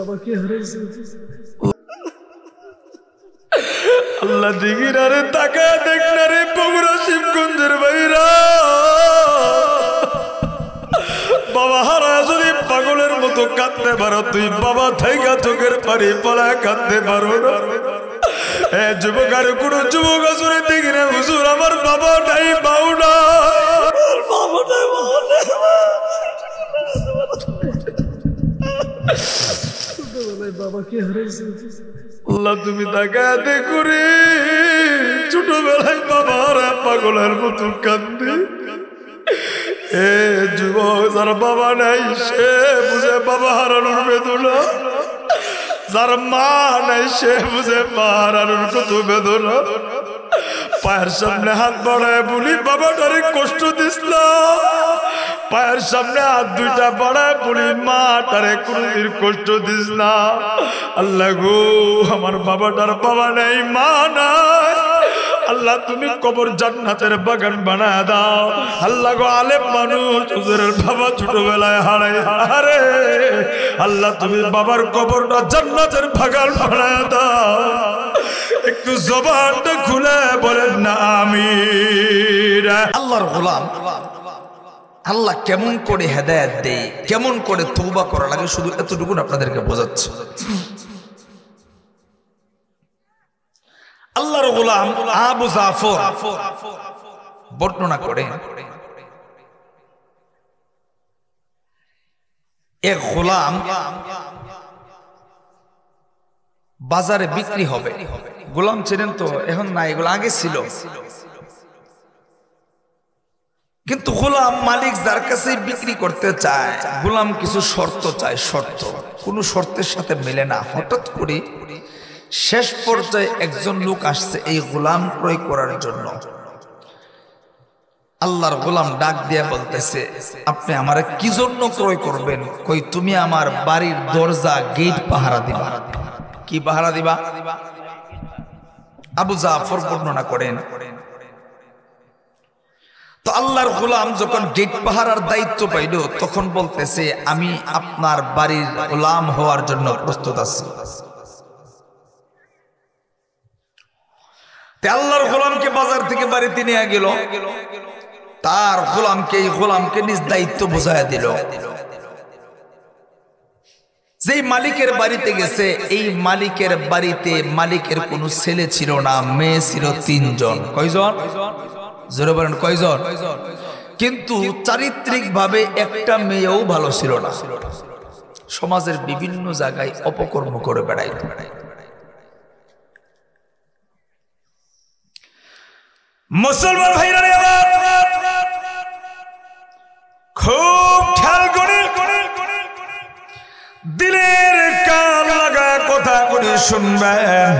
বাবাকে হারাইছে। আল্লাহ দিগিরারে তাকায় দেখ না রে বগুড়া শিবগঞ্জের ভাইরা, বাবা হারায় যদি পাগলের মতো কাঁদতে পারো, তুই বাবা থাইকা চোখের পানি পলায় কাঁদতে পারো না। যুবক আর কোন যুবক আসলে দেখি না, হুজুর আমার বাবা নাই, বাউ না, বাবাকে হারাইছে। আল্লাহ তুমি তাকায় দেখো রে, ছোটবেলায় বাবা হারায় পাগলের মতো কাঁদে। যুবক যার বাবা নাই সে বুঝে বাবা হারানোর বেদনা, যার মা নাই সে বুঝে মা হারানোর কত বেদনা। পায়ের সামনে হাত বাড়ায় বলি বাবাটারে কষ্ট দিস না, পায়ের সামনে হাত দুইটা বাড়ায় বলি মাটারে কোনদিন কষ্ট দিস না। আল্লাহ গো আমার বাবাটার বাবা নাই, মা নাই, আল্লাহ তুমি কবর জান্নাতের বাগান বানায় দাও। আল্লাহ গো আলেম মানুষ হুজুরের বাবা ছোটবেলায় হারাই হারে, আল্লাহ তুমি বাবার কবরটা জান্নাতের বাগান বানায় দাও। একটু জবানটা খুলে বলেন না আমিন। আল্লাহর গোলাম আল্লাহ কেমন করে হেদায়েত দেয়, কেমন করে তওবা করা লাগে, শুধু এতটুকু আপনাদেরকে বোঝাচ্ছি। আল্লাহর গোলাম আবু জাফর বর্ণনা করেন, এক গোলাম বাজারে বিক্রি হবে। গোলাম ছিলেন তো, এখন না, এগুলো আগে ছিল। কিন্তু গোলাম মালিক যার কাছে বিক্রি করতে চায়, গোলাম কিছু শর্ত চায়, শর্ত কোন শর্তের সাথে মেলে না। হঠাৎ করে শেষ পর্যায়ে একজন লোক আসছে এই গোলাম ক্রয় করার জন্য। আল্লাহর গোলাম ডাক দিয়া বলতেছে, আপনি আমারে কি জন্য ক্রয় করবেন? কই তুমি আমার বাড়ির দরজা গেট পাহারা দিবা। কি পাহারা দিবা? আবু জাফর বর্ণনা করেন, তো আল্লাহর গোলাম যখন গেট পাহারার দায়িত্ব পাইল, তখন বলতেছে আমি আপনার বাড়ির গোলাম হওয়ার জন্য প্রস্তুত আছি। আল্লাহর গোলামকে বাজার থেকে বাড়িতে নিয়ে গেল, তার গোলামকে নিজ দায়িত্ব বোঝায় দিল। যেই মালিকের বাড়িতে গেছে, এই মালিকের বাড়িতে মালিকের কোনো ছেলে ছিল না, মেয়ে ছিল 3 জন। কয়জন? জোরে বলেন কয়জন? কিন্তু চারিত্রিক ভাবে একটা মেয়েও ভালো ছিল না। সমাজের বিভিন্ন জায়গায় অপকর্ম করে বেড়াইত। মুসলমান ভাইরা খুব খেয়াল করে দিলের কান লাগায় কথা করে শুনবেন।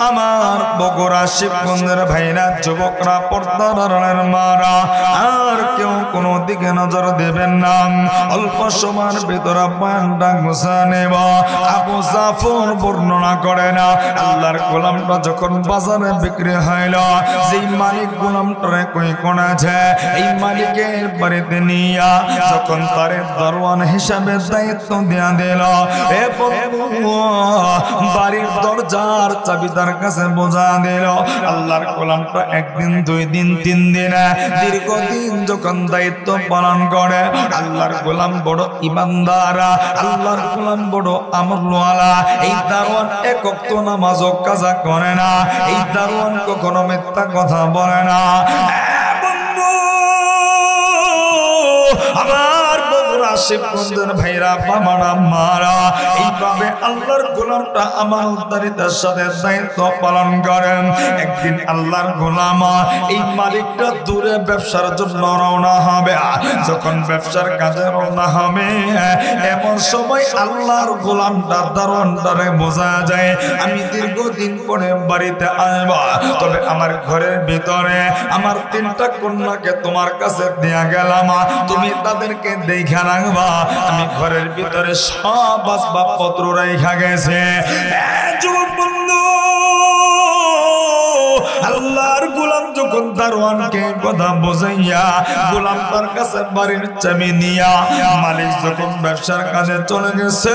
আমার বগুড়া শিবগঞ্জের ভাইরা, যুবকরা, পর্দার মারা, আর কেউ কোনো দিকে নজর দেবেন না। অল্প সময়ের ভিতরে বয়ানটা গুছিয়ে নেব। আবু জাফর বর্ণনা করে না, আল্লাহর গোলামটা যখন বাজারে বিক্রি হইল, যেই মালিক গোলামটারে কই কোনাছে, এই মালিকের বাড়িতে নিয়া যখন তার দরওয়ান হিসাবে দায়িত্ব দেয়া দিল, এ বাড়ির দরজার চাবি তার কাছে বোঝা দিল। আল্লাহর গোলামটা 1 দিন 2 দিন 3 দিন দীর্ঘদিন যখন দায়িত্ব পালন করে, আল্লাহর গোলাম বড় ইমানদার, আল্লাহর গোলাম বড় আমলওয়ালা। এই দারোয়ান এক ওয়াক্ত নামাজও কাজা করে না, এই দারোয়ান কখনো মিথ্যা কথা বলে না। আমার বগুড়া শিবগঞ্জের ভাইরা, বাবারা, মারা, এইভাবে আল্লাহর গোলামটা আমানতদারিতার সাথে দায়িত্ব পালন করেন। একদিন আল্লাহর গোলাম এই মালিকটা দূরে ব্যবসার জন্য রওনা হবে। যখন ব্যবসার কাজে রওনা হবে, এমন সময় আল্লাহর গোলামটা দারোয়ানটারে বোঝা যায়, আমি দীর্ঘদিন পরে বাড়িতে আসব, তবে আমার ঘরের ভিতরে আমার 3টা কন্যাকে তোমার কাছে দেয়া গেলাম, তুমি তাদেরকে দেখা রাখবা। আমি ঘরের ভিতরে সব আসবাবপত্র রাইখা গেছে। যুবক বন্ধু, আল্লাহর গোলাম যখন দারোয়ানকে কথা বোঝাইয়া গোলাম তার কাছে বাড়ির চাবি নিয়া মালিক যখন ব্যবসার কাজে চলে গেছে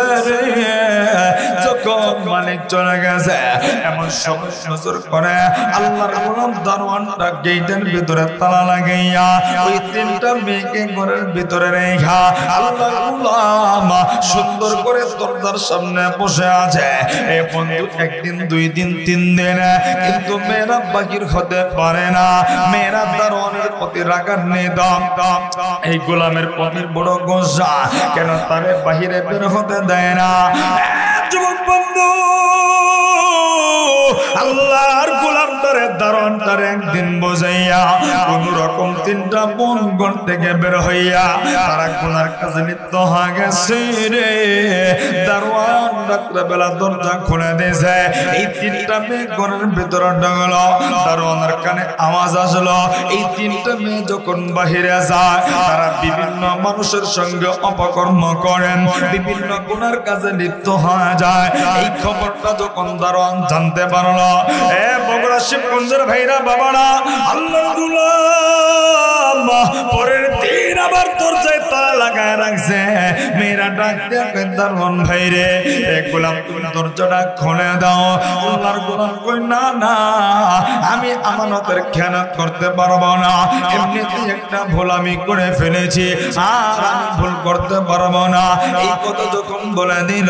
যখন মালিক চলে গেছে এমন সময় নজর করে আল্লাহর গোলাম দারোয়ানটা গেটের ভিতরে তালা লাগাইয়া ওই তিনটা মেয়েকে ঘরের ভিতরে রেখা আল্লাহর গোলাম সুন্দর করে দরজার সামনে বসে আছে। এ বন্ধু একদিন দুই দিন তিন দিন কিন্তু মেয়েরা বাকির হতে পারে না। মেয়েরা দারোয়ানের প্রতি রাগান্বিত, এই গোলামের প্রতি বড় গোসা কেন তারে বাহিরে বের হতে দেয় না। যুবক বন্ধু আল্লাহর গোলামটারে দারোয়ানটারে একদিন বোঝাইয়া কোন রকম তিনটা বোন ঘর থেকে বের হইয়া তারা গুনার কাজে লিপ্ত হয়ে গেছে রে। দারোয়ান রাত্রেবেলা দরজা খুলে দিয়েছে, এই তিনটা মেয়ে ঘরের ভিতরে ঢুকলো। দারোয়ানের কানে আওয়াজ আসলো এই তিনটা মেয়ে যখন বাহিরে যায় তারা বিভিন্ন মানুষের সঙ্গে অপকর্ম করেন, বিভিন্ন গুনার কাজে লিপ্ত হয়ে যায়। এই খবরটা যখন দারোয়ান জানতে পারলো, এ বগুড়া শিবগঞ্জের ভাইরা বাবারা আল্লাহর গোলাম পরের দিন আবার দরজায় তালা লাগায় রাখছে। মেয়েরা ডাক দিয়ে দারোয়ান ভাই রে, এ গোলাম তুমি দরজাটা খুলে দাও। আল্লাহর গোলাম কই না না আমি আমানতের খেয়ানত করতে পারবো না, এমনিতেই একটা ভুল আমি করে ফেলেছি আর আমি ভুল করতে পারবো না। এই কথা যখন বলে দিল,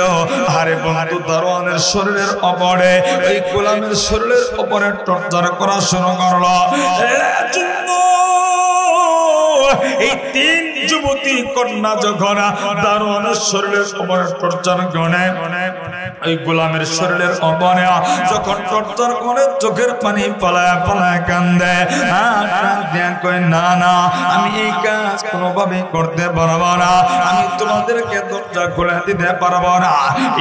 আরে বন্ধু দারোয়ানের শরীরের উপরে এই গোলামের শরীরের উপরে টর্চার করা শুরু করলো। এই তিন যুবতী কন্যা যখন দারোয়ানের শরীরের উপরে টর্চার করে ওই গোলামের শরীরের উপরে যখন টর্চার করে চোখের পানি পালায় পালায় কান্দে, কই না না আমি এই কাজ কোনোভাবে করতে পারবো না, আমি তোমাদেরকে দরজা খুলে দিতে পারবো না।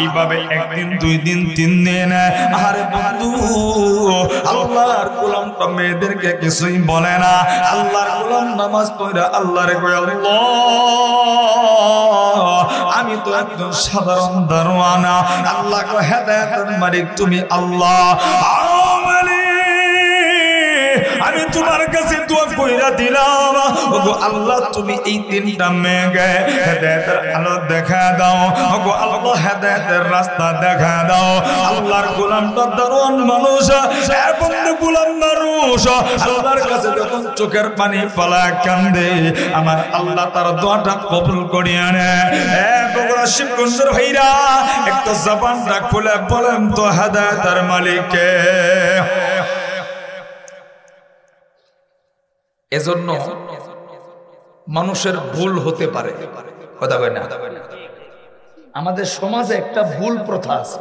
এইভাবে একদিন দুই দিন তিন দিন আরে বন্ধু আল্লাহর গোলামটা মেয়েদেরকে কিছুই বলে না। আল্লাহর গোলাম নামাজ পড়ে আল্লাহরে কই আল্লাহ আমি তো একজন সাধারণ দারোয়ানা, আল্লাহ কো হেদায়েতের মালিক তুমি আল্লাহ, আমি তোমার কাছে দোয়া কইরা দিলাম ওগো আল্লাহ তুমি এই তিনটা মেয়েকে হেদায়েতের আলো দেখা দাও, ওগো আল্লাহ হেদায়েতের রাস্তা দেখা দাও। আল্লাহর গোলামটা দারোয়ান মানুষ, বন্ধু গোলাম মানুষ, আল্লাহর কাছে যখন চোখের পানি ফেলায় কান্দে আমার আল্লাহ তার দোয়াটা কবুল করিয়া নেয়। বগুড়া শিবগঞ্জের ভাইরা একটু জবানটা খুলে বলেন তো হেদায়েতের মালিক কে? এজন্য মানুষের ভুল হতে পারে, কথা কয় না? আমাদের সমাজে একটা ভুল প্রথা আছে,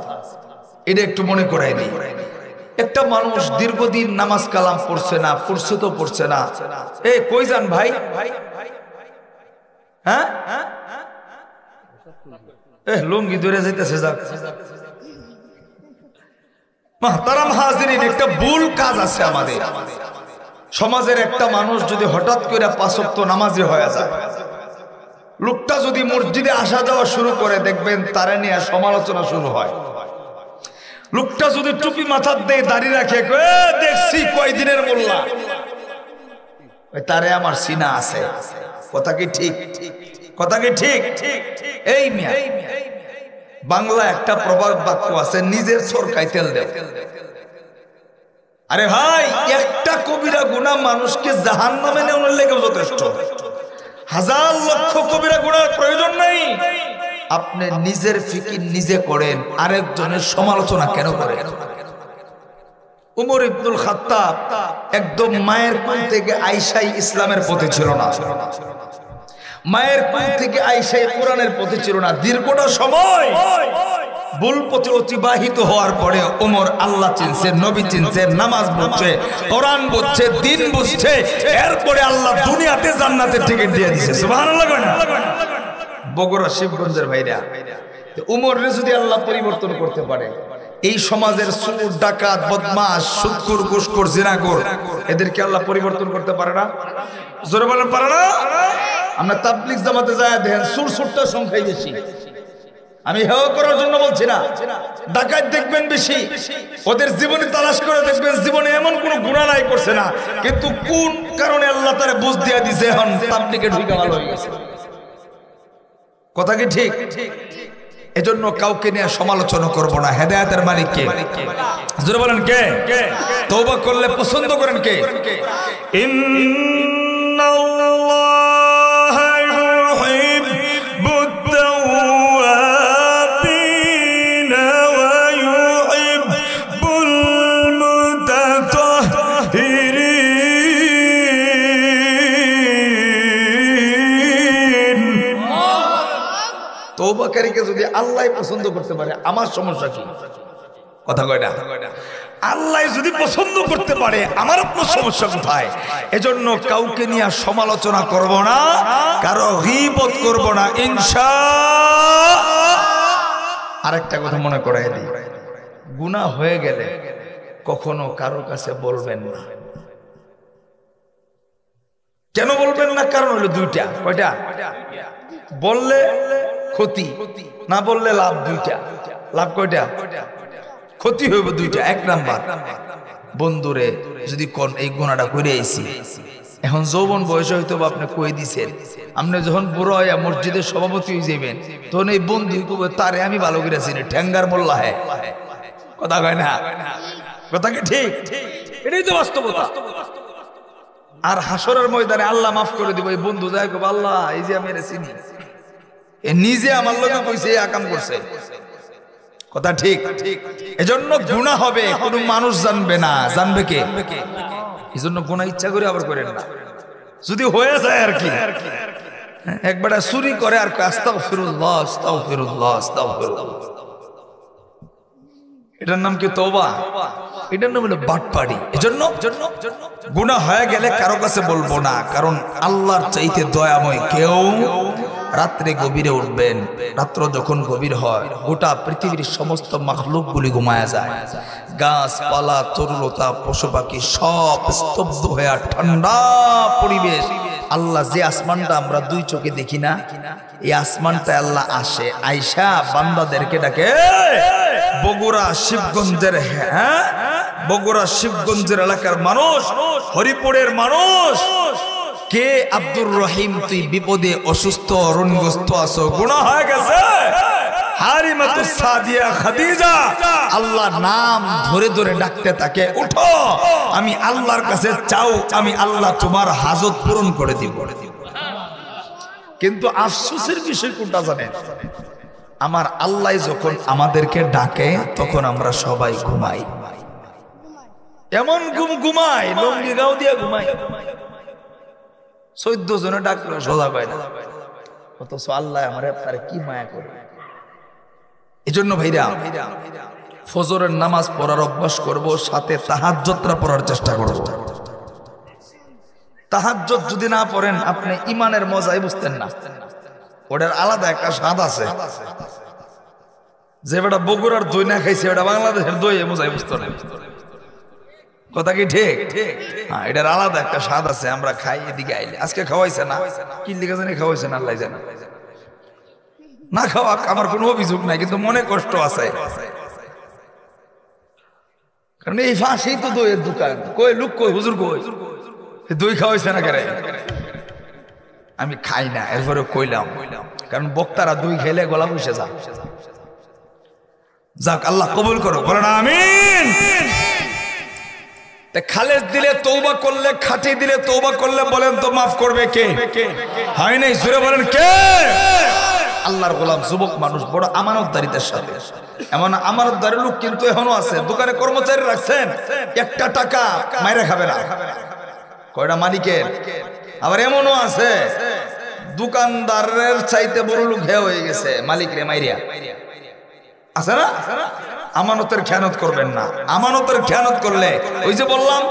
এটা একটু মনে করাই দিই। একটা মানুষ দীর্ঘদিন নামাজ কালাম পড়ছে না, পড়ছে তো পড়ছে না, এ কই যান ভাই? হ্যাঁ লুঙ্গি ধরে যাইতেছে, যাক মাহতারাম হাজিরিন, একটা ভুল কাজ আছে আমাদের সমাজের। একটা মানুষ যদি হঠাৎ করে 5 ওয়াক্ত নামাজি হয়ে যায়, লোকটা যদি মসজিদে আসা যাওয়া শুরু করে দেখবেন তারে নিয়ে সমালোচনা শুরু হয়। লোকটা যদি টুপি মাথার দিয়ে দাঁড়িয়ে রাখে দেখছি কয়দিনের মোল্লা, তারে আমার সিনা আছে। কথা কি ঠিক? কথা কি ঠিক? এই মিয়া বাংলা একটা প্রবাদ বাক্য আছে, নিজের সরকায় তেল দেয়। আরে ভাই একটা কবিরা গুনাহ মানুষকে জাহান্নামে নেওয়ার লেগে যথেষ্ট, হাজার লক্ষ কবিরা গুনার প্রয়োজন নাই। আপনি নিজের ফিকির নিজে করেন, আরেকজনের সমালোচনা কেন করেন? উমর ইবনুল খাত্তাব একদম মায়ের কোল থেকে আয়েশাই ইসলামের পথে ছিল না, মায়ের কোল থেকে আয়েশাই কোরআনের পথে ছিল না। দীর্ঘটা সময় ভুল পথে অতিবাহিত হওয়ার পরে ওমর আল্লাহ চিনছে, নবী চিনছে, নামাজ বুঝছে, কোরআন বুঝছে, দিন বুঝছে, এরপরে আল্লাহ দুনিয়াতে জান্নাতের টিকিট দিয়ে দিয়েছে। সুবহানাল্লাহ। বগুড়া শিবগঞ্জের ভাইরা, ওমররে যদি আল্লাহ পরিবর্তন করতে পারে, এই সমাজের চোর ডাকাত বদমাশ সুদখোর ঘুষখোর জিনাখোর এদেরকে আল্লাহ পরিবর্তন করতে পারে না? জোরে বলেন পারে না? আমরা তাবলীগ জামাতে যায় দেখেন চোর চোরটার সংখ্যাই বেশি, আমি হেও করার জন্য বলছি না। ডাকাত দেখবেন বেশি, ওদের জীবনে তালাশ করে দেখবেন জীবনে এমন কোন গুনাহ নাই করছে না, কিন্তু কোন কারণে আল্লাহ তারে বুঝ দিয়া দিয়েছে এখন তাবলীগে ঢুকে ভালো হয়ে গেছে। কথা কি ঠিক? এজন্য কাউকে নিয়ে সমালোচনা করব না। হেদায়েতের মালিক কে? জোরে বলেন কে? তওবা করলে পছন্দ করেন কে? ইন্নাল্লাহা ইউহিব্বুত তাওয়াবিনা ওয়া ইউহিব্বুল মুতাতাহহিরিন। তওবাকারীকে যদি আল্লাহ পছন্দ করতে পারে আমার সমস্যা কি? কথা কয় না? আল্লাহ যদি পছন্দ করতে পারে আমার আপনার সমস্যা কোথায়? এজন্য কাউকে নিয়ে সমালোচনা করব না, কারো গীবত করব না ইনশাআল্লাহ। আরেকটা কথা মনে করাই দিই, গুনাহ হয়ে গেলে কখনো কারো কাছে বলবেন না। কেন বলবেন না? কারণ হলো দুইটা। কয়টা? বললে ক্ষতি, না বললে লাভ। দুইটা লাভ। কয়টা? ক্ষতি হইব দুইটা। এক নাম্বার, বন্ধুরে যদি কোন এই গুনাহটা করে আইছি, এখন যৌবন বয়সে হয়তো আপনি কই দিছেন, আপনি যখন বুড়ো হইয়া মসজিদের সভাপতি হয়ে যাবেন তখন এই বন্ধু কইবে তারে আমি ভালো করে চিনি, ঠ্যাঙ্গার মোল্লা হ্যাঁ। কথা কয় না? কথা কি ঠিক? এটাই তো বাস্তবতা। আর হাসরের ময়দানে আল্লাহ মাফ করে দিব, এই বন্ধু যায় কইবে আল্লাহ এই যে আমি এর চিনি, এ নিজে আমার লগে কইছে এই আকাম করছে। কথা ঠিক? এজন্য গুনাহ হবে, কোনো মানুষ জানবে না। জানবে কে? এজন্য গুনাহ ইচ্ছা করে আবার করেন না, যদি হয়ে যায় আর কি। একবার চুরি করে আর আস্তাগফিরুল্লাহ আস্তাগফিরুল্লাহ আস্তাগফিরুল্লাহ, এটার নাম কি তওবা? এটার নাম হলো বাটপাড়ি। এজন্য গুনাহ হয়ে গেলে কারো কাছে বলবো না, কারণ আল্লাহর চাইতে দয়াময় কেউ। রাত্রে গভীরে উঠবেন, রাত্র যখন গভীর হয় গোটা পৃথিবীর সমস্ত মাখলুক গুলি ঘুমায়া যায়, গাছপালা তরুলতা পশু পাখি সব স্তব্ধ হয়ে ঠান্ডা পরিবেশ। আল্লাহ যে আসমানটা আমরা দুই চোখে দেখি না, এই আসমানটা আল্লাহ আসে, আয়সা বান্দাদেরকে ডাকে। বগুড়া শিবগঞ্জের, হ্যাঁ বগুড়া শিবগঞ্জের এলাকার মানুষ, হরিপুরের মানুষ, কে আব্দুর রহিম তুই বিপদে অসুস্থ ঋণগ্রস্ত আছো, গুনাহ হয়ে গেছে, হালিমাতুস সাদিয়া খাদিজা আল্লাহর নাম ধরে ধরে ডাকতে থাকে, উঠো আমি আল্লাহর কাছে চাও, আমি আল্লাহ তোমার হাজত পূরণ করে দিব। কিন্তু আফসোসের বিষয় কোনটা জানেন? আমার আল্লাহ যখন আমাদেরকে ডাকে তখন আমরা সবাই ঘুমাই, এমন ঘুমাই লঙ্গি গাও দিয়ে ঘুমাই। 14 জনে ডাকলো সোজা পায় না, অথচ আল্লাহ আমার আপনার কি মায়া করে। এই জন্য ভাইরা ফজরের নামাজ পড়ার অভ্যাস করব, সাথে তাহাজ্জুদটা পড়ার চেষ্টা করব। তাহাজ্জুদ যদি না পড়েন আপনি ইমানের মজাই বুঝতেন না। ওটার আলাদা একটা স্বাদ আছে। যে বেটা বগুড়ার দই না খাইছে ওটা বাংলাদেশের দই মজাই বুঝতো না। কথা কি ঠিক? হ্যাঁ, এটার আলাদা একটা স্বাদ আছে। আমরা খাই এদিকে আইলে, আজকে খাওয়াইছে না, কি লিখা জানি খাওয়াইছে না, আল্লাহ জানে। না খাওয়া আমার কোনো অভিযোগ নাই, কিন্তু মনে কষ্ট আছে, কারণ এই ফাঁসেই তো দইয়ের দোকান। কই লোক কই হুজুর কই দই খাওয়াইছে না কেন? আমি খাই না, এরপরে কইলাম, কারণ বক্তারা দই খেলে গলা বসে যা। যাক, আল্লাহ কবুল করো, বলেন আমিন। খালেস দিলে তওবা করলে, খাঁটি দিলে তওবা করলে বলেন তো মাফ করবে কে? হয় নাই, জোরে বলেন কে? আল্লাহর গোলাম যুবক মানুষ বড় আমানতদারিতার সাথে। এমন আমানতদারি লোক কিন্তু এখনো আছে। দোকানে কর্মচারী রাখছেন, একটা টাকা মাইরা খাবে না, কয়টা মালিকের। আবার এমনও আছে দোকানদারের চাইতে বড় লোক হয়ে গেছে মালিক রে মাইরিয়া, আছে না? আমানতের খেয়ানত করবেন না। আমানতের খেয়ানত করলে, ওই যে বললাম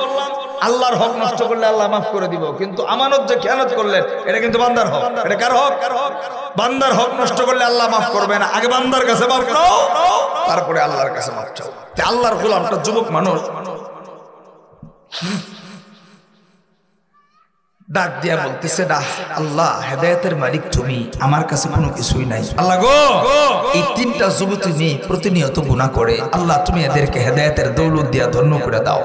আল্লাহর হক নষ্ট করলে আল্লাহ মাফ করে দিব, কিন্তু আমানত যে খেয়ানত করলেন এটা কিন্তু বান্দার হক। এটা কার হক? বান্দার হক নষ্ট করলে আল্লাহ মাফ করবে না। আগে বান্দার কাছে মাফ নাও, তারপরে আল্লাহর কাছে মাফ চাও। আল্লাহর গোলামটা যুবক মানুষ ডাক দিয়া বলতেছে, না আল্লাহ হেদায়েতের মালিক তুমি, আমার কাছে কোনো কিছুই নাই। আল্লাহ গো, এই তিনটা যুবতী মেয়ে প্রতিনিয়ত গুনাহ করে, আল্লাহ তুমি এদেরকে হেদায়েতের দৌলত দিয়া ধন্য করে দাও।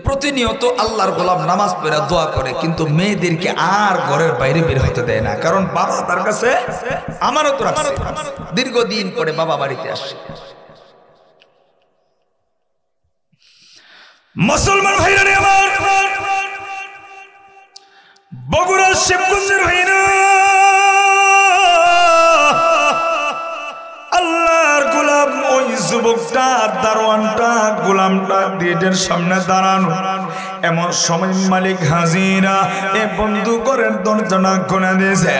প্রতিনিয়ত আল্লাহর গোলাম নামাজ পড়ে দোয়া করে, কিন্তু মেয়েদেরকে আর ঘরের বাইরে বের হতে দেয় না, কারণ বাবা তার কাছে আমানত রাখছে। দীর্ঘদিন পরে বাবা বাড়িতে আসে। মুসলমান ভাইরা রে আমার, বগুড়া শিবগঞ্জের ভাইরা, আল্লাহর গোলাম ওই যুবকটা দারোয়ানটা গোলামটা গেটের সামনে দাঁড়ানো। এমন সময় মালিক হাজিরা এ বন্ধু করেন দরজা খুলে দিয়েছে।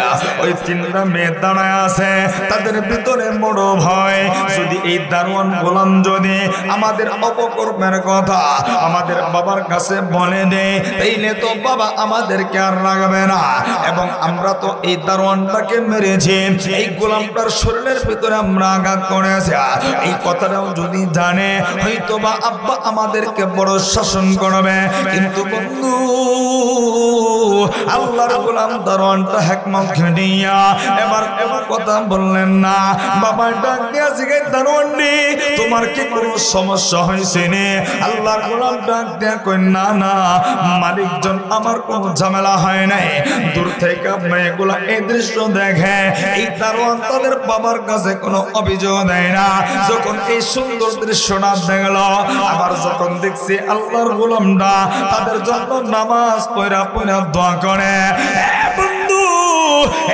ওই তিনটা মেয়ে দাঁড়ায় আছে, তাদের ভিতরে বড় ভয়, যদি এই দারোয়ান গোলাম যদি আমাদের অপকর্মের কথা আমাদের বাবার কাছে বলে দেয়, তাইলে তো বাবা আমাদেরকে আর রাখবে না, এবং আমরা তো এই দারোয়ানটাকে মেরেছি, এই গোলামটার শরীরের ভিতরে আমরা আঘাত করেছি, এই কথাটাও যদি জানে হয়তো বা আব্বা আমাদেরকে বড় শাসন করবে। কিন্তু বন্ধু আল্লাহর গোলাম দারোয়ানটা হিকমত খাটিয়া এবার কথা বললেন না। বাবা ডাক দিয়া জিজ্ঞাসা, দারোয়ান রে তোমার কি কোনো সমস্যা হয়েছে নে? আল্লাহর গোলাম ডাক দিয়া কই, না না মালিকজন আমার কোনো ঝামেলা হয় নাই। দূর থেকে মেয়েগুলা এই দৃশ্য দেখে, এই দারোয়ান তাদের বাবার কাছে কোনো অভিযোগ দেয় না। যখন এই সুন্দর দৃশ্যটা দেখলো, আবার যখন দেখছি আল্লাহর গোলামটা তাদের জন্য নামাজ পড়া পড়া দোয়া করে, বন্ধু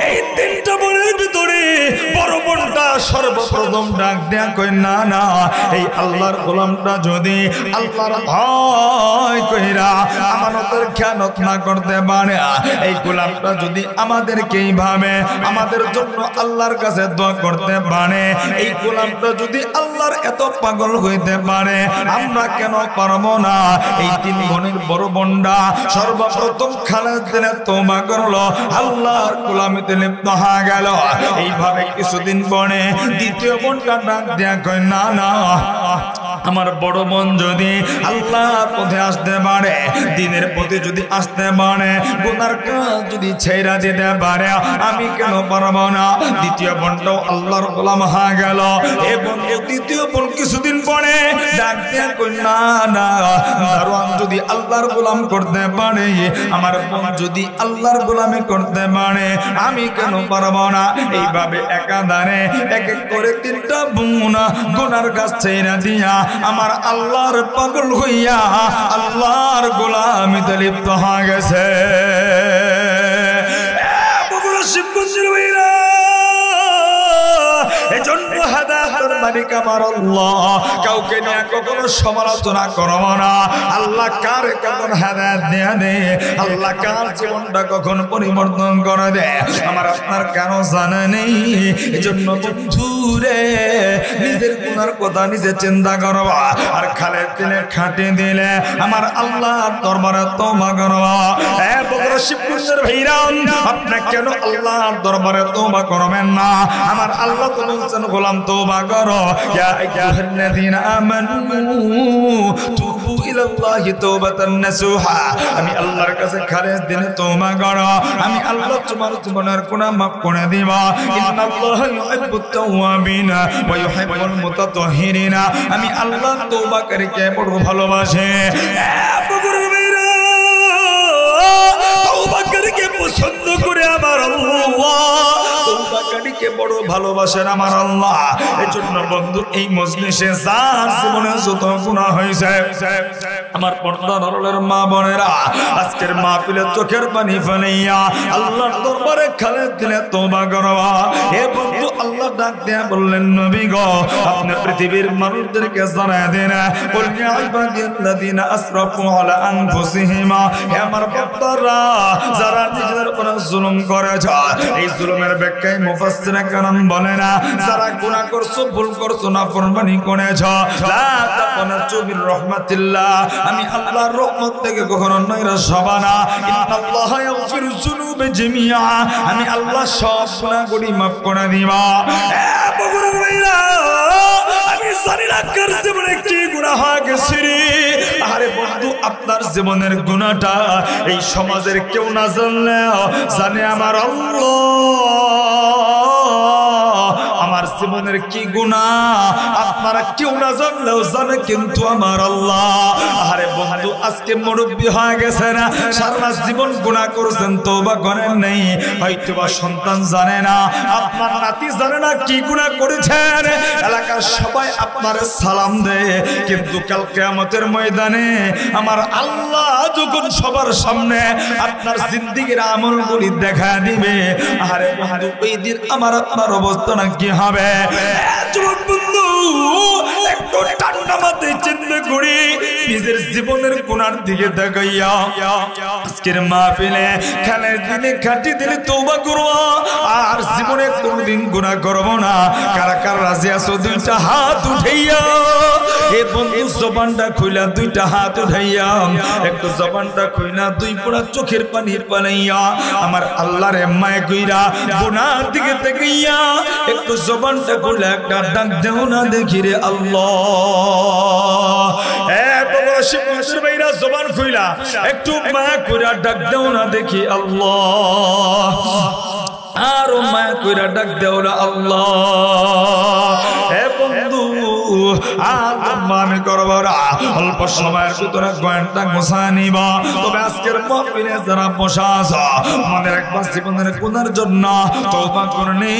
এই তিনটা বোনের ভিতরে বড় বোনটা সর্বপ্রথম ডাক দেয়া কই, না না এই আল্লাহর গোলামটা যদি আল্লাহর ভয় কইরা আমানতের খেয়ানত না করতে পারে, এই গোলামটা যদি আমাদেরকে এইভাবে আমাদের জন্য আল্লাহর কাছে দোয়া করতে পারে, এই গোলামটা যদি আল্লাহর এত পাগল হইতে পারে, আমরা কেন পারবো না? এই তিন বোনের বড় বোনটা সর্বপ্রথম খালেদ দিনে তওবা করলো, আল্লাহর গোলামিতে লিপ্ত হয়ে গেল। এইভাবে কিছুদিন পরে দ্বিতীয় বোনটা ডাক দেয়া কয়, না না আমার বড় বোন যদি আল্লাহর পথে আসতে পারে, দ্বীনের পথে যদি আসতে পারে, গুনার কাজ যদি ছেড়ে দিতে পারে, আমি কেন পারবো না? দ্বিতীয় বোনটাও আল্লাহর গোলাম হয়ে গেল। এবং দ্বিতীয় বোন কিছুদিন পরে ডাক দেয়া কই, না না দারোয়ান যদি আল্লাহর গোলাম করতে পারে, আমার বোন যদি আল্লাহর গোলামি করতে পারে, আমি কেন পারবো না? এইভাবে একাধারে এক এক করে তিনটা বোন গুনার কাজ ছেড়ে দিয়া আমার আল্লাহর পাগল হইয়া আল্লাহর গোলামিতে লিপ্ত হয়ে গেছে। এজন্য হেদায়েতের মালিক আমার আল্লাহ, কাউকে নিয়ে কখনো সমালোচনা করব না। আল্লাহ কার কখন হেদায়েত দিয়ে দেয়, আল্লাহ কার জীবনটা কখন পরিবর্তন করে দেয়, আমার আপনার কেন জানা নেই। এজন্য বন্ধুরে নিজের গুনার কথা নিজে চিন্তা করবা, আর খালে দিলে খাটে দিলে আমার আল্লাহর দরবারে তওবা করবা। এ বগুড়া শিবগঞ্জের ভাইরা, আপনি কেন আল্লাহর দরবারে তওবা করবেন না? আমার আল্লাহ তো বলছেন, গোলাম তওবা করো, ইয়া আইয়ুহাল্লাযীনা আমানু তুবু ইলাল্লাহি তাওবাতান নাসুহা। আমি আল্লাহর কাছে খালেস দিনে তওবা করো, আমি আল্লাহ তোমার জীবনের গুনাহ মাফ করে দিব। ইন্নাল্লাহা ইউহিব্বুত তাওয়াবিনা ওয়া ইউহিব্বুল মুতাতাহহিরিনা। আমি আল্লাহ তওবাকারীকে বড় ভালোবাসে। তওবাকারীকে পছন্দ করে আমার আল্লাহ, তওবাকারীকে বড় ভালোবাসেন আমার আল্লাহ। এজন্য বন্ধু এই মজলিসে যার জীবনে যত গুনাহ হয়েছে, আমার পর্দার আড়ালের মা বোনেরা, আজকের মাহফিলে চোখের পানি ফেলাইয়া আল্লাহর দরবারে খালেদ দিলে তওবা করবা। এ বন্ধু আল্লাহ ডাক দিয়ে বললেন, নবী গো আপনি পৃথিবীর মানুষদেরকে জানায় দেন, কুল ইয়া ইবাদিয়াল্লাযীনা আসরাফু আলা আনফুসিহিম, হে আমার বান্দারা যারা নিজেদের উপর জুলুম করেছে, এই জুলুমের ব্যাখ্যায় মুফাসসিরে কেরাম বলে না, যারা গুনাহ করছো, ভুল করছো, নাফরমানি করেছো, লা তাকুনাতু মির রাহমাতিল্লাহ, আমি আল্লাহর রহমত থেকে কখনো নৈরাশ হবা না। ইন্নাল্লাহা ইয়াগফিরুয যুনুবা জামিআ, আমি আল্লাহ সব গুনাহগুলি মাফ করে দিবা। এ বগুড়ার ভাইরা, আমি আমি জানি না কার জীবনে কি গুনাহ হয়ে গেছে রে। আরে বন্ধু আপনার জীবনের গুনাহটা এই সমাজের কেউ না জানলেও জানে আমার আল্লাহ। আমার জীবনের কি গুনাহ আপনারা কেউ না জানলেও জানে কিন্তু আমার আল্লাহ। আরে বন্ধু আজকে মুরব্বি হয়ে গেছে না, সারা জীবন গুনাহ করেছেন, তওবা করেন নাই, হয়তোবা সন্তান জানে না, আপনার নাতি জানে না কি গুনাহ করেছেন। এলাকার সবাই আপনারে সালাম দেয়, কিন্তু কাল কিয়ামতের ময়দানে আমার আল্লাহ যখন সবার সামনে আপনার জিন্দেগির আমলগুলি দেখা দিবে, আরে বন্ধু ওই দিন আমার আপনার অবস্থা না কি হবে? যুবক বন্ধু একটু ঠান্ডা মাথায় চিন্তা করি, নিজের জীবনের গুনার দিকে তাকাইয়া আজকের মাহফিলে খেলার দিনে খাটি দিলে তওবা করব, আর জীবনে কোনদিন গুনাহ করব না। কারা কারা রাজি আছো দুইটা হাত উঠাইয়া? এ বন্ধু জবানটা খুইলা দুইটা হাত উঠাইয়া, একটু জবানটা খুইলা দুই পোড়া চোখের পানি পালাইয়া আমার আল্লাহরে মায় কইরা গুনার দিকে তাকাইয়া একটু জবানটা খুইলা একটা ডাক দেও না দেখি রে আল্লাহ। এ বড় শিবপুরের ভাইরা জবান খুইলা একটু মায়া কইরা ডাক দেও না দেখি আল্লাহ। আরো মায়া কইরা ডাক দেও না আল্লাহ। হে বন্ধু আমি করবো না, অল্প সময়ের ভিতরে ঘন্টা গোছা নিব। তবে আজকের মাহফিলে যারা বসা আছো আমাদের একবার জীবনের গুনার জন্য তওবা করনি,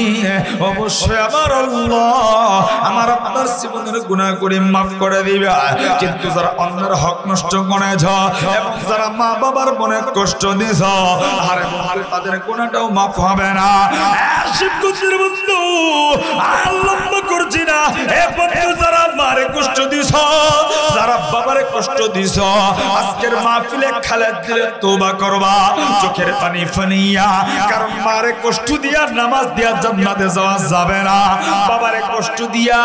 অবশ্যই আমার আল্লাহ আমার আপনার জীবনের গুনাহ করে মাফ করে দিবে। কিন্তু যারা অন্যের হক নষ্ট করেছ এবং যারা মা বাবার মনে কষ্ট দিয়েছ, আরে বন্ধু তাদের গুনাহটাও মাফ হবে না। শিবকুঞ্জের বন্ধু আল্লাহ করছি না, এ বন্ধু যারা মারে কষ্ট দিছ, যারা বাবারে কষ্ট দিছ, আজকের মাহফিলে খালেদ দিলে তওবা করবা চোখের পানি ফানিয়া। কারণ মারে কষ্ট দিয়া নামাজ দিয়া জান্নাতে যাওয়া যাবে না, বাবারে কষ্ট দিয়া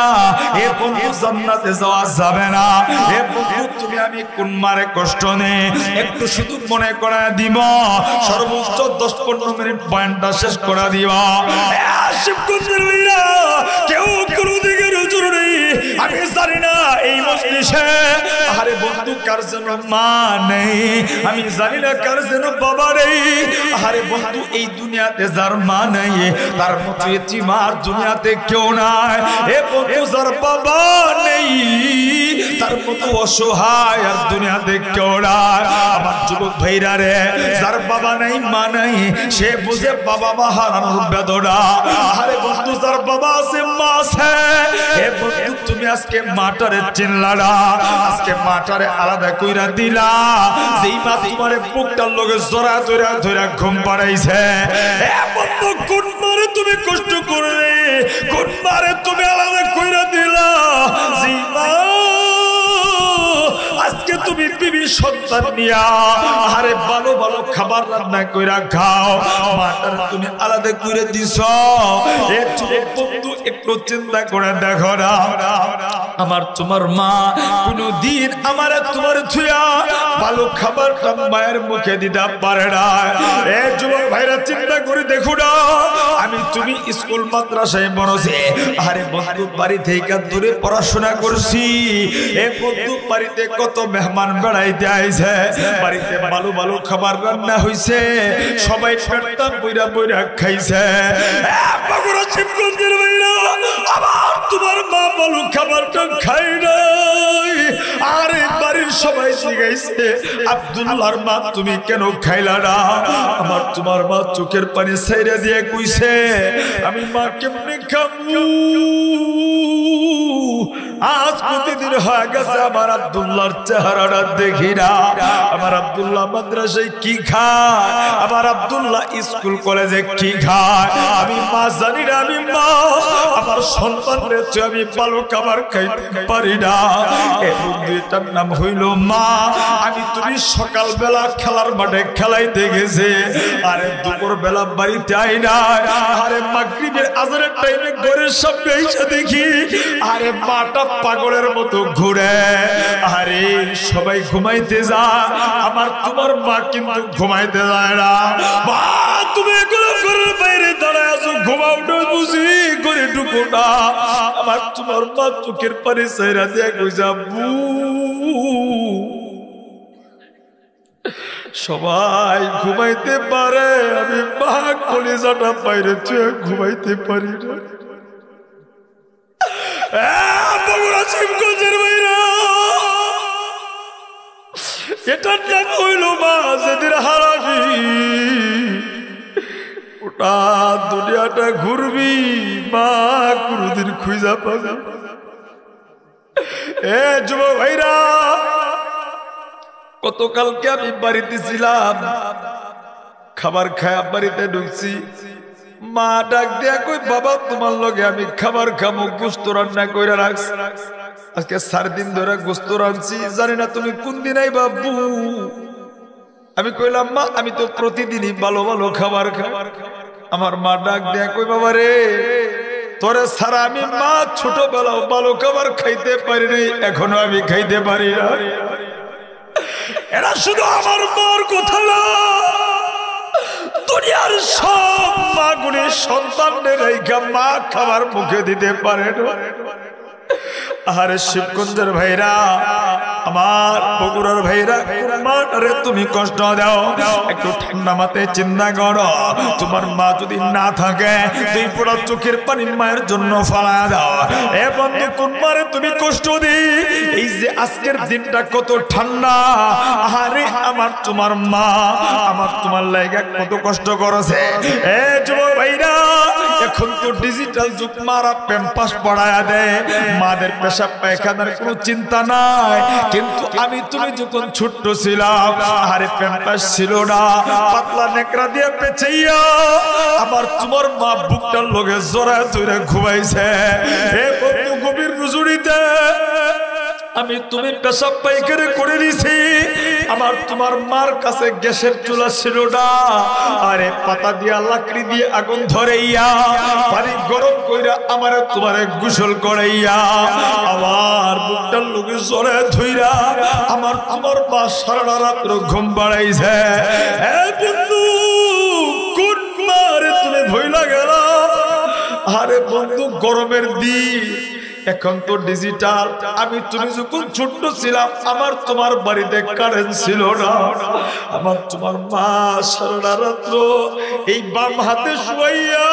এ বন্ধু জান্নাতে যাওয়া যাবে না। এ বন্ধু তুমি আমি কোন মারে কষ্ট নে একটু শুধু মনে করা দিব, সর্বোচ্চ 10-15 মিনিট পয়েন্টটা শেষ করে দিবা। শিবকুঞ্জের ভাইরা কেউ কোনো দিকে নজর নেই, আমি জানি না এই মজলিসে আরে বন্ধু কার যেন মা নেই, আমি জানি না কার যেন বাবা নেই। আরে বন্ধু এই দুনিয়াতে যার মা নেই তার মতো এতিম আর দুনিয়াতে কেউ নাই। এ বন্ধু যার বাবা নেই তার মতো অসহায় আর দুনিয়াতে কেউ নাই। আমার যুবক ভাইরা রে, যার বাবা নাই মা নাই সে বুঝে বাবা মা হারানোর বেদনা। আরে বন্ধু যার বাবা আছে মা আছে, এ বন্ধু তুমি আজকে মাটারে চিনলা না, আজকে মাটারে আলাদা কইরা দিলা। যেই মা তোমারে বুকটার লগে জড়া ধইরা ধইরা ঘুম পাড়াইছে, এ বন্ধু কোন মারে তুমি কষ্ট করলে, কোন মারে তুমি আলাদা কইরা দিলা। যেই মা আজকে তুমি বিবি সন্তান নিয়া আরে ভালো ভালো খাবার রান্না কইরা খাও, মাটার তুমি আলাদা করে দিছ। এ বন্ধু একটু চিন্তা করে দেখো না, আমার তোমার মা কোনদিন আমার তোমার থুয়া ভালো খাবারটা মায়ের মুখে দিতে পারে না। এ যুবক ভাইরা চিন্তা করে দেখো না, আমি তুমি স্কুল মাদ্রাসায় পড়ছি, আরে বন্ধু বাড়ি থেকে দূরে পড়াশোনা করছি। এ বন্ধু বাড়িতে কত মেহমান বেড়াইতে আইছে, বাড়িতে ভালো ভালো খাবার রান্না হইছে, সবাই পেটটা বইরা বইরা খাইছে। শিবগঞ্জের ভাইরা আবার তোমার মা ভালো খাবারটা খাই নাই। আরে বাড়ির সবাই জিজ্ঞাসে আব্দুল্লাহর মা তুমি কেন খাইলা না? আমার তোমার মা চোখের পানি ছাইরা দিয়ে কইছে আমি মা কেমনে খাবো? আজ প্রতিদিন হয়ে গেছে আমার আব্দুল্লাহর চেহারাটা দেখি না। আমার আব্দুল্লাহ মাদ্রাসায় কি খায়, আমার আব্দুল্লাহ স্কুল কলেজে কি খায়, আমি মা জানি না। আমি মা আমার সন্তানের চেয়ে আমি ভালো খাবার খাইতে পারি না। এই বন্ধুটার নাম হইল মা। আমি তুমি সকালবেলা খেলার মাঠে খেলাইতে গেছে, আরে দুপুর বেলা বাড়িতে আই না, আরে মাগরিবের আজানের টাইমে ঘরের সামনে এসে দেখি আরে মাটা পাগলের মতো ঘুরে। আরে সবাই ঘুমাইতে যায়, আমার তোমার মা কিন্তু ঘুমাইতে যায় না। মা তুমি এগুলো ঘরের বাইরে দাঁড়ায় আছো ঘুমাও না বুঝি করে ঢুকো না আমার তোমার মা চোখের পানি চাইরা দিয়ে কইছে আব্বু সবাই ঘুমাইতে পারে আমি মা কলিজাটা বাইরে চুয়ে ঘুমাইতে পারি না বগুড়া শিবগঞ্জের ভাইরা এটার নাম হইল মা যেদিন হারাবি ওটা দুনিয়াটা ঘুরবি মা কোনদিন খুঁজা পাবি এ যুব ভাইরা গতকালকে আমি বাড়িতে ছিলাম খাবার খায়া বাড়িতে ঢুকছি মা ডাক দিয়া কই বাবা তোমার লগে আমি খাবার খামো গোস্ত রান্না কইরা রাখছি আজকে 4 দিন ধরে গোস্ত রাঁধছি জানি না তুমি কোন দিন আইবা বাবু আমি কইলাম মা আমি তো প্রতিদিনই ভালো ভালো খাবার খাই আমার মা ডাক দিয়া কই বাবা রে তোরে সারা আমি মা ছোটবেলাও ভালো খাবার খাইতে পারি নাই এখনো আমি খাইতে পারি না এরা শুধু আমার মার কথা না দুনিয়ার সব মা গুলি সন্তানদের রেখা মা খাবার মুখে দিতে পারে না আরে শিবগঞ্জের ভাইরা আমার বগুড়ার ভাইরা মারে তুমি কষ্ট দাও একটু ঠান্ডা মাথায় চিন্তা করো তোমার মা যদি না থাকে দুই পোড়া চোখের পানি মায়ের জন্য ফালা দাও এ বন্ধু কোন মারে তুমি কষ্ট দি এই যে আজকের দিনটা কত ঠান্ডা আরে আমার তোমার মা আমার তোমার লাগা কত কষ্ট করেছে এ যুবক ভাইরা এখন তো ডিজিটাল যুগ মারা প্যাম্পাস পড়ায়া দেয় মাদের পেশাব পায়খানার কোনো চিন্তা নাই কিন্তু আমি তুমি যখন ছোট্ট ছিলাম আরে প্যাম্পাস ছিল না পাতলা নেকড়া দিয়ে পেঁচাইয়া আমার তোমার মা বুকটার লগে জড়ায় ধরে ঘুমাইছে হে বন্ধু গভীর রজনীতে আমি তুমি পেশাব পায়খানা করে দিছি আমার তোমার মার কাছে গ্যাসের চুলা ছিল না আরে পাতা দিয়া লাকড়ি দিয়ে আগুন ধরাইয়া পানি গরম কইরা আমারে তোমারে গোসল করাইয়া আমার বুকটার লগে জড়ায় ধইরা আমার তোমার মা সারা রাত ঘুম পাড়াইছে হে বন্ধু কোন মারে তুমি ভইলা গেলা আরে বন্ধু গরমের দিন এখন তো ডিজিটাল আমি তুমি যখন ছোট্ট ছিলাম আমার তোমার বাড়িতে কারেন্ট ছিল না আমার তোমার মা সারা রাত এই বাম হাতে শুয়াইয়া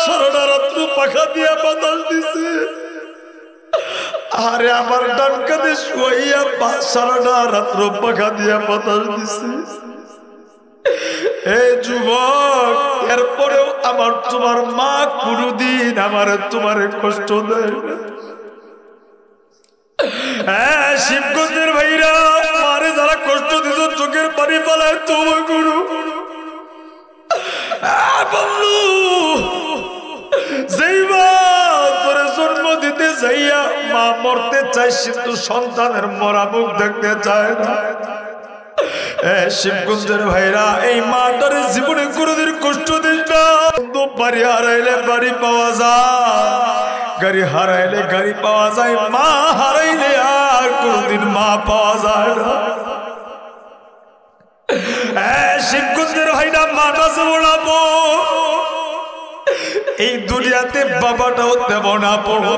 সারা রাত পাখা দিয়া বাতাস দিছে আরে আমার ডান কাঁধে শুয়াইয়া সারা রাত পাখা দিয়া বাতাস দিছে এই যুবক এরপরেও আমার তোমার মা কোনদিন আমার তোমার কষ্ট দেয় হ্যাঁ শিবগঞ্জের ভাইরা মারে যারা কষ্ট দিত চোখের পানি পালায় তোমার গুরু বন্ধু যেই মা তোরে জন্ম দিতে যাইয়া মা মরতে চাই কিন্তু সন্তানের মরা মুখ দেখতে চায় না শিবগঞ্জের ভাইরা এই মাটার জীবনে কোনদিন কষ্ট দিস না বাড়ি হারাইলে বাড়ি পাওয়া যায় গাড়ি হারাইলে গাড়ি পাওয়া যায় মা হারাইলে আর কোনদিন মা পাওয়া যায় না শিবগঞ্জের ভাইরা মাটা বলাবো এই দুনিয়াতে বাবাটাও দেব না পড়ো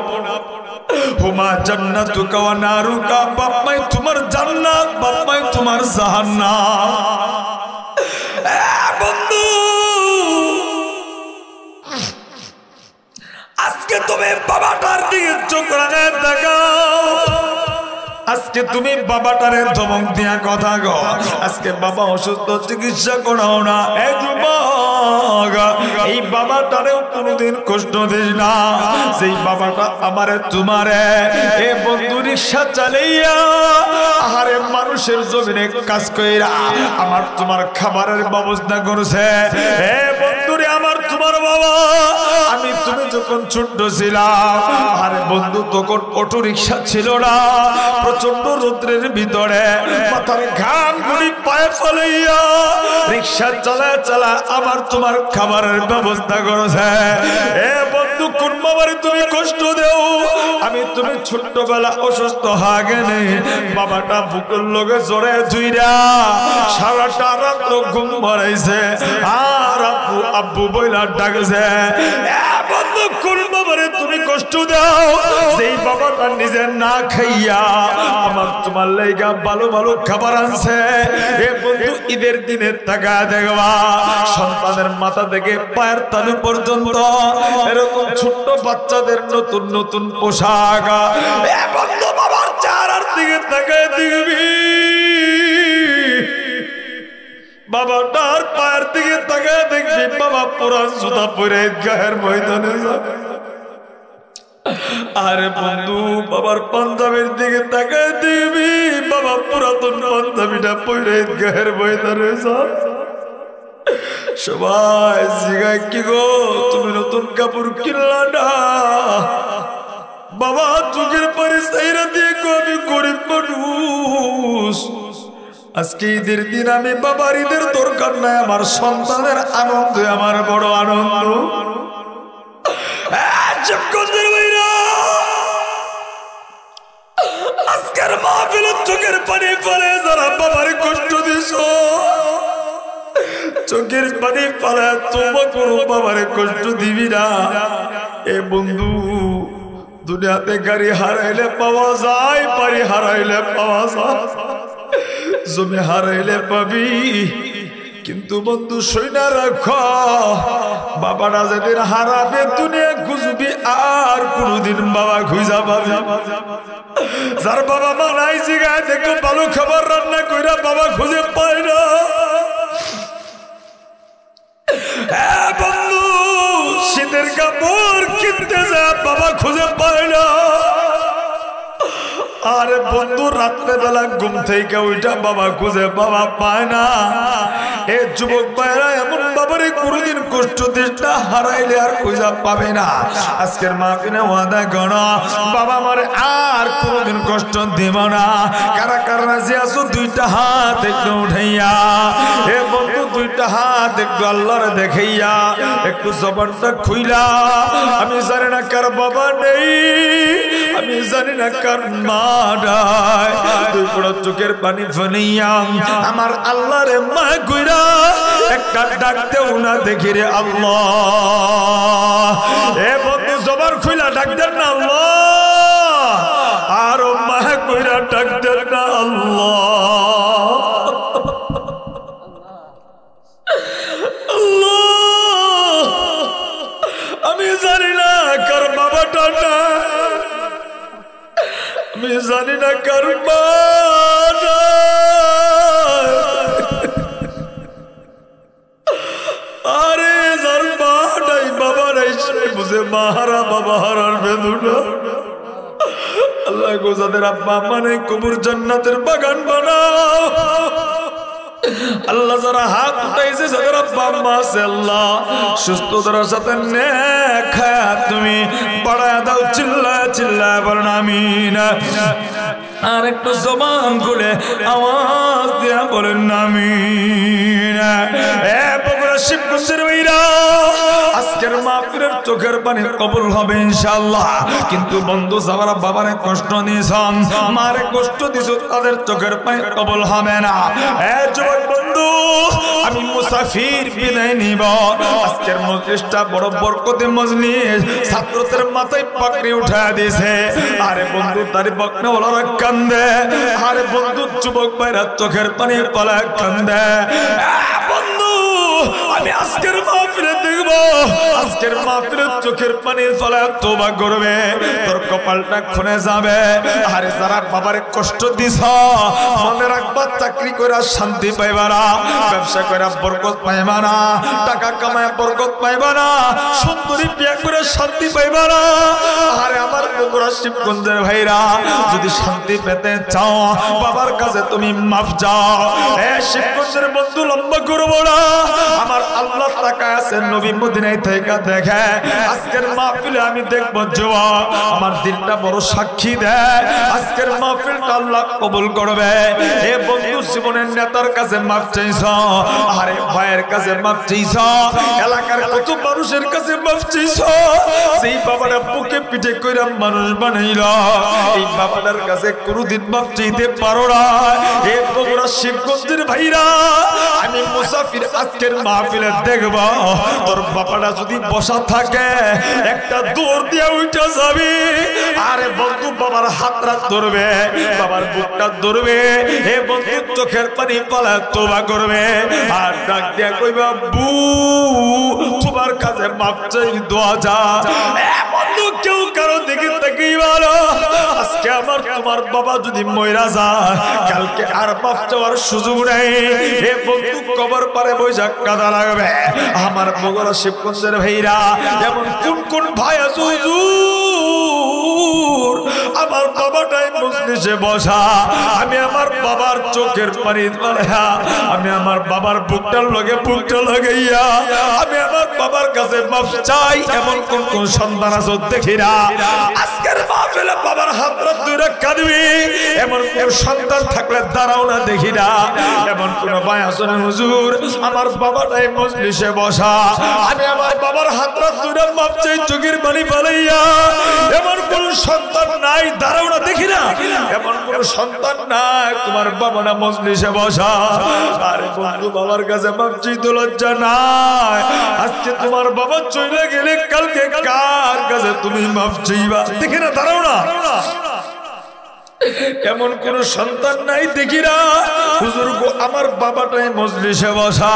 হুমা জান্নাতুকা ওয়া নারুকা বাপ মাই তোমার জান্নাত বাপ মাই তোমার জাহান্নাম বন্ধু আজকে তুমি বাবাটার দিকে চোখ রাঙায় দেখাও আজকে তুমি বাবাটারে ধমক দিয়া কথা গো আজকে বাবা অসুস্থ চিকিৎসা করাও না এই যুবক এই বাবাটারেও কোনোদিন কষ্ট দিস না সেই বাবাটা আমারে তোমারে এ বন্ধু রিক্সা চালাইয়া আহারে মানুষের জমিনে কাজ কইরা আমার তোমার খাবারের ব্যবস্থা করেছে এ বন্ধুরে আমার তোমার বাবা আমি তুমি যখন ছোট ছিলাম আরে বন্ধু তখন অটো রিক্সা ছিল না প্রচন্ড রোদ্রের ভিতরে মাথার ঘাম গুলি পায়ে ফেলাইয়া রিক্সা চালায় চালায় আমার তোমার খাবারের ব্যবস্থা করেছে এ বন্ধু কোন বাবারে তুমি কষ্ট দেও আমি তুমি ছোট্টবেলা অসুস্থ হয়ে গেলে বাবাটা বুকের লগে জড়ে ধুইরা সারাটা রাত ঘুম ভরাইছে আর আব্বু আব্বু বইলা ডাকছে। বন্ধু কোন বাবারে তুমি কষ্ট দাও যেই বাবাটা নিজে না খাইয়া আমার তোমার লাইগা ভালো ভালো খাবার আনছে। এ বন্ধু ঈদের দিনে টাকা দেখবা সন্তানের মাথা থেকে পায়ের তালু পর্যন্ত এরকম ছোট্ট বাচ্চাদের নতুন নতুন পোশাক। এ বন্ধু বাবার চেহারার দিকে তাকায় দেখবি বাবাটার পায়ের দিকে তাকায় দেখবি বাবা পুরান জুতা পরে গায়ের ময়দানে যাবে। আরে বন্ধু বাবার পাঞ্জাবির দিকে তাকায় দিবি বাবা পুরাতন পাঞ্জাবিটা পরে গায়ের ময়দানে যাবে। সবাই জিগায় কি গো তুমি নতুন কাপড় কিনলা না? বাবা চোখের পানি চাইরা দিয়ে আমি গরিব মানুষ, আজকে ঈদের দিন আমি বাবার ঈদের দরকার নাই, আমার সন্তানের আনন্দ আমার বড় আনন্দ। আজকের মাহফিলে চোখের পানি ফেলে যারা বাবার কষ্ট দিছ, চোখের পানি ফেলে তোবা করো বাবার কষ্ট দিবি না। এ বন্ধু দুনিয়াতে গাড়ি হারাইলে পাওয়া যায়, বাড়ি হারাইলে পাওয়া যায়, জমি হারাইলে পাবি, কিন্তু বন্ধু সইনা রাখ বাবারা যেদিন হারাবে দুনিয়া খুঁজবি আর কোনদিন বাবা খুঁজা পাবি। যার বাবা মা নাই জিগায় দেখো ভালো খাবার রান্না কইরা বাবা খুঁজে পায় না। বন্ধু শীতের কাপড় কিনতে যায় বাবা খুঁজে পায় না। আরে বন্ধু রাত্রে বেলা ঘুম থেকে ওইটা বাবা খুঁজে বাবা পায় না। এ যুবক ভাইরা এমন বাবারে কোনদিন কষ্ট দিস না, হারাইলে আর খুঁজা পাবে না। আজকের মাহফিলে ওয়াদা করো বাবা আমার আর কোনদিন কষ্ট দেব না। কারা কারা রাজি আছো দুইটা হাত একটু উঠাইয়া, এ বন্ধু দুইটা হাত একটু আল্লাহরে দেখাইয়া একটু জবানটা খুইলা। আমি জানি না কার বাবা নেই, আমি জানি না কার মা নাই, দুই বড় চোখের পানি ফেলিয়া আমার আল্লাহরে মা কইরা একটা ডাক দেও না দেখি রে আল্লাহ। এ বন্ধু জবান খুইলা ডাক দেন না আল্লাহ, আর মা কইরা ডাক দেন না আল্লাহ। আমি জানি না কার বাবাটা না, আমি জানি না কার মা না, আরে যার মা নাই বাবা নাই সে বুঝে মা হারা বাবা হারার বেদনা। আল্লাহ গো যাদের আব্বা আম্মা নেই কবর জান্নাতের বাগান বানাও। আল্লাহ যারা হাত উঠাইছে যাদের আব্বা আম্মা আছে আল্লাহ সুস্থতার সাথে নেক হায়াত তুমি বাড়ায়া দাও। চিল্লায় চিল্লায় বলেন আমিন। আর একটু জবান খুলে আওয়াজ দিয়া বলেন আমিন। এ বগুড়া শিবগঞ্জের ভাইরা আজকের মাহফিলের চোখের পানি কবুল হবে ইনশাআল্লাহ, কিন্তু বন্ধু যারা বাবারে কষ্ট দিয়েছেন মারে কষ্ট দিছ তাদের চোখের পানি কবুল হবে না। এ যুবক বন্ধু আমি মুসাফির বিদায় নিব। আজকের মজলিসটা বড় বরকতে মজলিস, ছাত্রদের মাথায় পাগড়ি উঠায় দিয়েছে। আরে বন্ধু তারি বকনে ওলারা কান্দে, আরে বন্ধু যুবক ভাইরা চোখের পানি পালা কান্দে। বন্ধু আমি আজকের মাহফিলে দেখব, আজকের মাহফিলে চোখের পানি ফলা তোবা করবে, তোর কপালটা খুনে যাবে। আরে যারা বাবারে কষ্ট দিছ মনে রাখবা চাকরি করে শান্তি পাইবা না, ব্যবসা করে বরকত পাইবা না, টাকা কামায় বরকত পাইবা না, সুন্দরী বিয়ে করে শান্তি পাইবা না। আরে আমার বগুড়া শিবগঞ্জের ভাইরা যদি শান্তি পেতে চাও বাবার কাছে তুমি মাফ যাও। এ শিবগঞ্জের বন্ধু লম্বা করবো না, আমার আল্লাহ তাকায় আছে নবী মদিনায় থেকে দেখে। আজকের মাহফিলে আমি দেখবো যুবক আমার দিলটা বড় সাক্ষী দেয় আজকের মাহফিলটা আল্লাহ কবুল করবে। এ বন্ধু জীবনের নেতার কাছে মাফ চাইছ, আরে ভাইয়ের কাছে মাফ চাইছ, এলাকার কত মানুষের কাছে মাফ চাইছ। সেই বাবাটা বুকে পিঠে কইরা মানুষ বানাইল, এই বাবাটার কাছে কোনদিন মাফ চাইতে পারো না। এ বগুড়া শিবগঞ্জের ভাইরা আমি মুসাফির আজকের মাহফিলে দেখব তোর বাবাটা যদি বসা থাকে একটা দৌড় দিয়ে উঠে যাবি আরে বন্ধু বাবার হাতটা ধরবে বাবার বুকটা ধরবে এ বন্ধু চোখের পানি পালা তোবা করবে আর ডাক দিয়া কইবা বু তোমার কাছে মাপ চাই দোয়া যা এ বন্ধু কেউ কারো দিকে তাকিয়ে বলো আজকে আমার তোমার বাবা যদি মইরা যায় কালকে আর মাপ চাওয়ার সুযোগ নেই এ বন্ধু কবর পারে বৈশাখ কাদা লাগবে আমার বগুড়া শিবগঞ্জের ভাইরা যেমন কোন কোন ভাই আছে হুজুর আমার বাবাটাই মজলিসে বসা আমি আমার বাবার চোখের পানি ফেলা আমি আমার বাবার বুকটার লগে বুকটা লাগাইয়া আমি আমার বাবার কাছে মাফ চাই এমন কোন কোন সন্তান আছে দেখি না আজকের মাহফিলে বাবার হাতটা ধরে কাঁদবি এমন কোন সন্তান থাকলে দাঁড়াও না দেখি না এমন কোন ভাই আছে না হুজুর আমার বাবাটাই মজলিসে বসা আমি আমার বাবার হাতটা ধরে মাফ চাই চোখের পানি ফেলাইয়া এমন কোন সন্তান নাই দাঁড়াও না দেখি না এমন কোন সন্তান নাই তোমার বাবা না মজলিসে বসা আরে বন্ধু বাবার কাছে মাফ চাইতে লজ্জা নাই আজকে তোমার বাবা চলে গেলে কালকে কার কাছে তুমি মাফ চাইবা দেখি না দাঁড়াও না এমন কোন সন্তান নাই দেখি না হুজুর গো আমার বাবাটাই মজলিসে বসা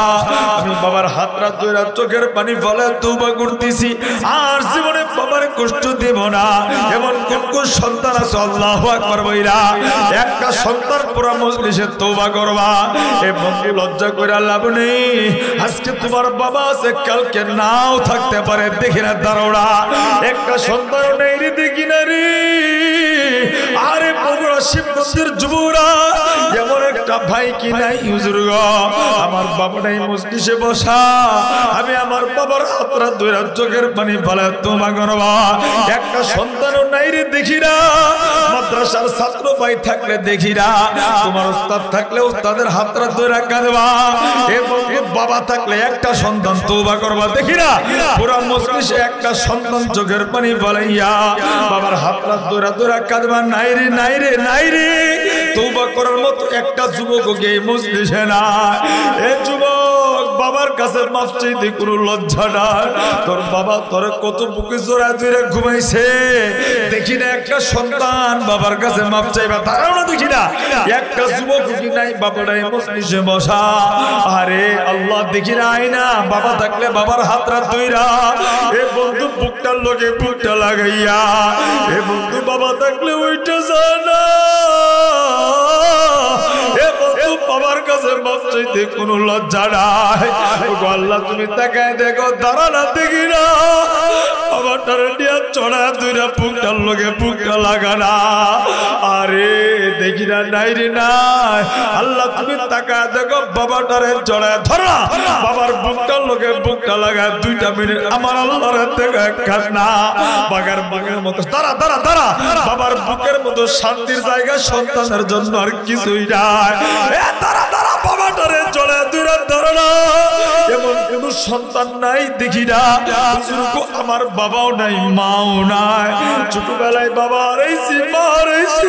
আমি বাবার হাতটা ধরে চোখের পানি ফেলে তওবা করতেছি আর জীবনে বাবার কষ্ট দেব না এমন কোন কোন সন্তান আছে আল্লাহু আকবার বইরা একটা সন্তান পুরো মজলিসে তওবা করবা এ বন্ধু লজ্জা কইরা লাভ নেই আজকে তোমার বাবা আছে কালকে নাও থাকতে পারে দেখি না দাঁড়াওড়া একটা সন্তান নেই রে দেখি না রে আরে বগুড়া শিবগঞ্জের যুবরা এমন একটা ভাই কি নাই হুজুর গো আমার বাবাটাই মজলিসে বসা আমি আমার বাবার হাতটা ধরে চোখের পানি ফেলে তওবা করবা একটা সন্তানও নাই রে দেখি না মাদ্রাসার ছাত্র ভাই থাকলে দেখি না তোমার উস্তাদ থাকলে উস্তাদের হাতটা ধরে কাঁদবা এবং বাবা থাকলে একটা সন্তান তওবা করবা দেখি না পুরো মজলিসে একটা সন্তান চোখের পানি ফেলাইয়া বাবার হাতটা ধরে ধরে কাঁদবা নাই রে নাই রে নাই রে তওবা করার মতো একটা যুবককে এই মজলিসে না এ যুবক বাবার কাছে মাফ চাইতে কোনো লজ্জা নাই তোর বাবা তোর কত বুকে জড়ায় ধরে ঘুমাইছে দেখি না একটা সন্তান বাবার কাছে মাফ চাইবা তারাও না দেখি না একটা যুবক কি নাই বাবাটাই মজলিসে বসা আরে আল্লাহ দেখি না আইনা বাবা থাকলে বাবার হাতটা ধইরা এ বন্ধু বুকটার লগে বুকটা লাগাইয়া এ বন্ধু বাবা থাকলে ওইটা জানা এ বন্ধু বাবার কাছে মাফ চাইতে কোনো লজ্জা নাই ওগো আল্লাহ তুমি তাকায় দেখো দাঁড়া না দেখি না বাবাটার দিয়া চড়া দুইরা বুকটার লগে বুকটা লাগানা আরে দেখি না নাই রে নাই আল্লাহ তুমি তাকায় দেখো বাবাটারে চড়া ধরা বাবার বুকটার লগে বুকটা লাগায় 2 মিনিট আমার আল্লাহর দেখা কান্না বাগার বাগার মতো দাঁড়া দাঁড়া দাঁড়া বাবার বুকের মতো শান্তির জায়গা সন্তানের জন্য আর কিছুই নাই এ দাঁড়া দাঁড়া বাবাটারে চড়া দুইরা ধরা না এমন কোন সন্তান নাই দেখি না হুজুর গো আমার বাবাও নাই মাও নাই ছোটবেলায় বাবা হারাইছি মা হারাইছি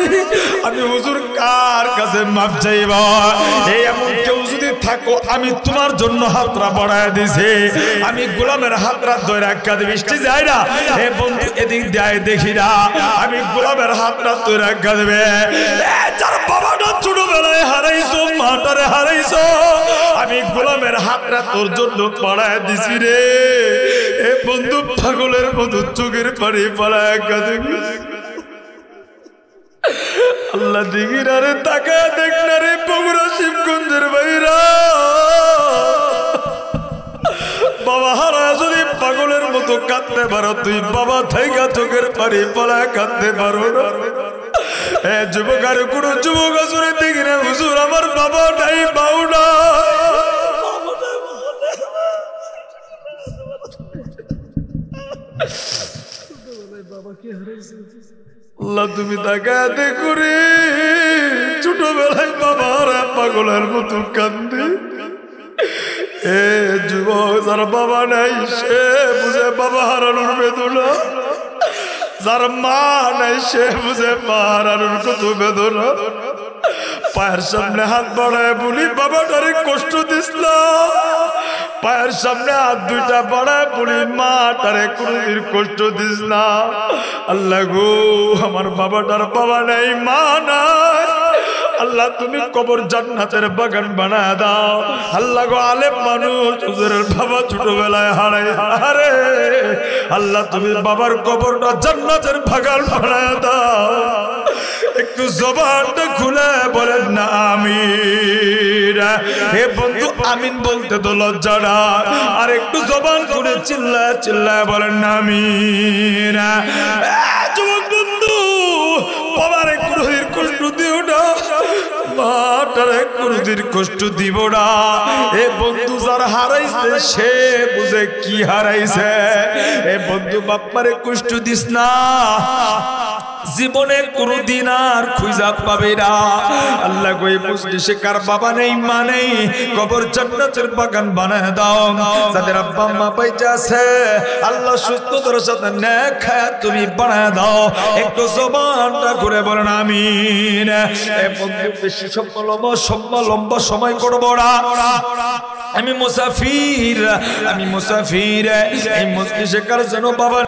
আমি হুজুর কার কাছে মাফ চাইব এই এমন কেউ যদি থাকো আমি তোমার জন্য হাতটা বাড়ায় দিছি আমি গোলামের হাতটা ধরে কাঁদে বৃষ্টি যায় না হে বন্ধু এদিক দিয়ে দেখি না আমি গোলামের হাতটা ধরে কাঁদবে যার বাবাটা ছোটবেলায় হারাইছো মাটারে হারাইছো আমি গোলামের হাতটা তোর জন্য বাড়ায় দিছি রে এ বন্ধু পাগলের মতো চোখের পানি পালায় কাঁদে আল্লাহ দেখি না রে তাকায় দেখ না রে বগুড়া শিবগঞ্জের ভাইরা বাবা হারা যদি পাগলের মতো কাঁদতে পারো তুই বাবা থাইকা চোখের পানি পালায় কাঁদতে পারো না এ যুবক আর কোন যুবক আসলে দেখি না হুজুর আমার বাবা নাই বাউ না বাবাকে হারাইছে আল্লাহ তুমি তাকায় দেখো রে ছোটবেলায় বাবা হারা পাগলের মতো কান্দে এ যুবক যার বাবা নাই সে বুঝে বাবা হারানোর বেদনা যার মা নাই সে বুঝে মা হারানোর কত বেদনা পায়ের সামনে হাত বাড়ায় বলি বাবাটারে কষ্ট দিস না পায়ের সামনে হাত দুইটা বাড়ায় বলি মাটারে কোনদিন কষ্ট দিস না আল্লাহ গো আমার বাবাটার বাবা নাই মা নাই আল্লাহ তুমি কবর জান্নাতের বাগান বানায় দাও আল্লাহ গো আলেম মানুষ হুজুরের বাবা ছোটবেলায় হারে আল্লাহ তুমি বাবার কবরটা জান্নাতের বাগান বানায় দাও একটু জবানটা খুলে বলেন না আমিন হে বন্ধু আমিন বলতে তো লজ্জা না আর একটু জবান খুলে চিল্লায় চিল্লায় বলেন না আমিন যুবক বন্ধু বাবারে কোনদিন কষ্ট দিও না মাটারে কোনদিন কষ্ট দিব না এ বন্ধু যার হারাইছে সে বুঝে কি হারাইছে এ বন্ধু বাপ্পারে কষ্ট দিস না জীবনে কোনদিন আর খুঁজা পাবে না আল্লাহ কই মজলিসে কার বাবা নেই মা নেই কবর জান্নাতের বাগান বানায় দাও যাদের আব্বা মা বাইচা আছে আল্লাহ সুস্থতার সাথে নেক হায়াত তুমি বানায় দাও একটু জবানটা ঘুরে বলেন আমিন এ বন্ধু বেশি লম্বা সময় করব না আমি মুসাফির এই মজলিসে কার যেন বাবা